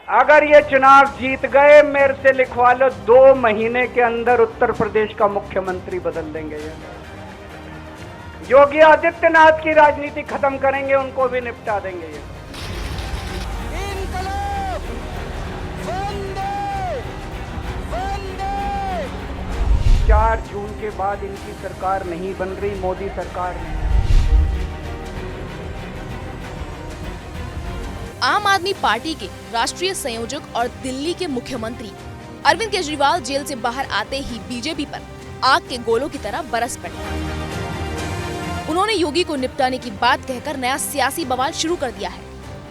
अगर ये चुनाव जीत गए, मेरे से लिखवा लो, 2 महीने के अंदर उत्तर प्रदेश का मुख्यमंत्री बदल देंगे। ये योगी आदित्यनाथ की राजनीति खत्म करेंगे, उनको भी निपटा देंगे। ये 4 जून के बाद इनकी सरकार नहीं बन रही, मोदी सरकार नहीं। आम आदमी पार्टी के राष्ट्रीय संयोजक और दिल्ली के मुख्यमंत्री अरविंद केजरीवाल जेल से बाहर आते ही बीजेपी पर आग के गोलों की तरह बरस पड़े। उन्होंने योगी को निपटाने की बात कहकर नया सियासी बवाल शुरू कर दिया है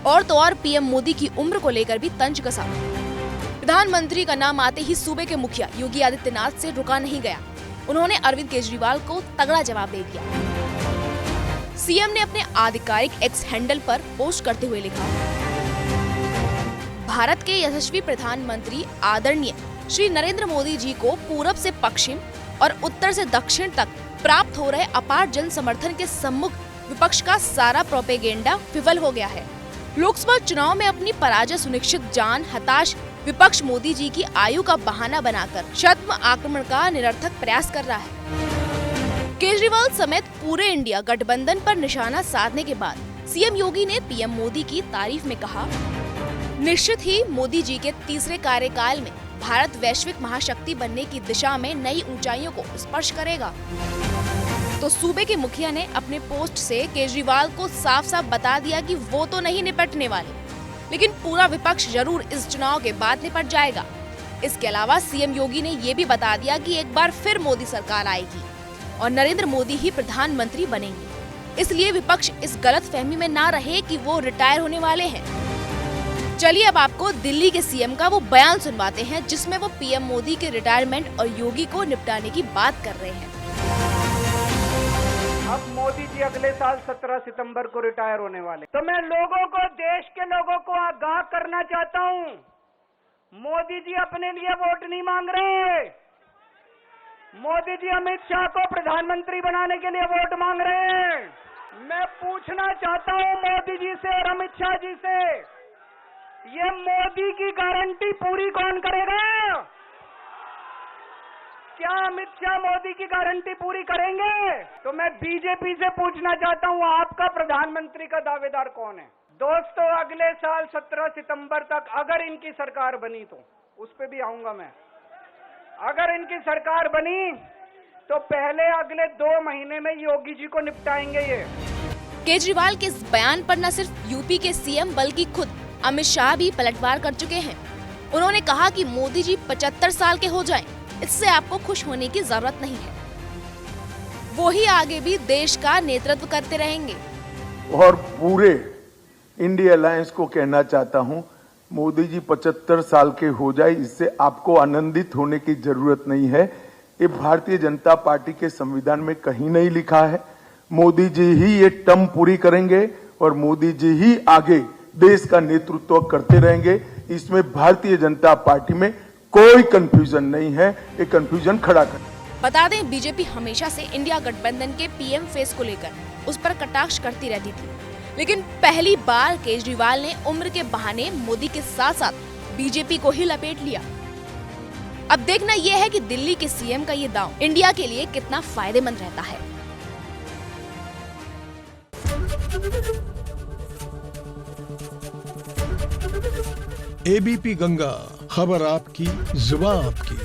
और तो और पीएम मोदी की उम्र को लेकर भी तंज कसा। प्रधानमंत्री का नाम आते ही सूबे के मुखिया योगी आदित्यनाथ से रुका नहीं गया। उन्होंने अरविंद केजरीवाल को तगड़ा जवाब दे दिया। सीएम ने अपने आधिकारिक एक्स हैंडल पर पोस्ट करते हुए लिखा, भारत के यशस्वी प्रधानमंत्री आदरणीय श्री नरेंद्र मोदी जी को पूरब से पश्चिम और उत्तर से दक्षिण तक प्राप्त हो रहे अपार जन समर्थन के सम्मुख विपक्ष का सारा प्रोपेगेंडा विफल हो गया है। लोकसभा चुनाव में अपनी पराजय सुनिश्चित जान हताश विपक्ष मोदी जी की आयु का बहाना बनाकर छद्म आक्रमण का निरर्थक प्रयास कर रहा है। केजरीवाल समेत पूरे इंडिया गठबंधन पर निशाना साधने के बाद सीएम योगी ने पीएम मोदी की तारीफ में कहा, निश्चित ही मोदी जी के तीसरे कार्यकाल में भारत वैश्विक महाशक्ति बनने की दिशा में नई ऊंचाइयों को स्पर्श करेगा। तो सूबे के मुखिया ने अपने पोस्ट से केजरीवाल को साफ साफ बता दिया कि वो तो नहीं निपटने वाले, लेकिन पूरा विपक्ष जरूर इस चुनाव के बाद निपट जाएगा। इसके अलावा सीएम योगी ने ये भी बता दिया कि एक बार फिर मोदी सरकार आएगी और नरेंद्र मोदी ही प्रधानमंत्री बनेंगे। इसलिए विपक्ष इस गलतफहमी में ना रहे कि वो रिटायर होने वाले हैं। चलिए अब आपको दिल्ली के सीएम का वो बयान सुनवाते हैं जिसमें वो पीएम मोदी के रिटायरमेंट और योगी को निपटाने की बात कर रहे हैं। अब मोदी जी अगले साल 17 सितंबर को रिटायर होने वाले, तो मैं लोगों को, देश के लोगों को आगाह करना चाहता हूं, मोदी जी अपने लिए वोट नहीं मांग रहे। मोदी जी अमित शाह को प्रधानमंत्री बनाने के लिए वोट मांग रहे हैं। मैं पूछना चाहता हूं मोदी जी से और अमित शाह जी से, ये मोदी की गारंटी पूरी कौन करेगा? क्या अमित शाह मोदी की गारंटी पूरी करेंगे? तो मैं बीजेपी से पूछना चाहता हूं, आपका प्रधानमंत्री का दावेदार कौन है? दोस्तों, अगले साल 17 सितंबर तक अगर इनकी सरकार बनी, तो उस पे भी आऊंगा मैं, अगर इनकी सरकार बनी तो पहले अगले 2 महीने में योगी जी को निपटाएंगे। ये केजरीवाल के इस बयान पर न सिर्फ यूपी के सीएम बल्कि खुद अमित शाह भी पलटवार कर चुके हैं। उन्होंने कहा कि मोदी जी 75 साल के हो जाएं, इससे आपको खुश होने की जरूरत नहीं है। वो ही आगे भी देश का नेतृत्व करते रहेंगे। और पूरे इंडिया अलायंस को कहना चाहता हूं, मोदी जी 75 साल के हो जाए, इससे आपको आनंदित होने की जरूरत नहीं है। ये भारतीय जनता पार्टी के संविधान में कहीं नहीं लिखा है। मोदी जी ही ये टर्म पूरी करेंगे और मोदी जी ही आगे देश का नेतृत्व करते रहेंगे। इसमें भारतीय जनता पार्टी में कोई कंफ्यूजन नहीं है, ये कंफ्यूजन खड़ा कर। बता दें, बीजेपी हमेशा से इंडिया गठबंधन के पीएम फेस को लेकर उस पर कटाक्ष करती रहती थी, लेकिन पहली बार केजरीवाल ने उम्र के बहाने मोदी के साथ साथ बीजेपी को ही लपेट लिया। अब देखना यह है कि दिल्ली के सीएम का ये दांव इंडिया के लिए कितना फायदेमंद रहता है। एबीपी गंगा, खबर आपकी, जुबान आपकी।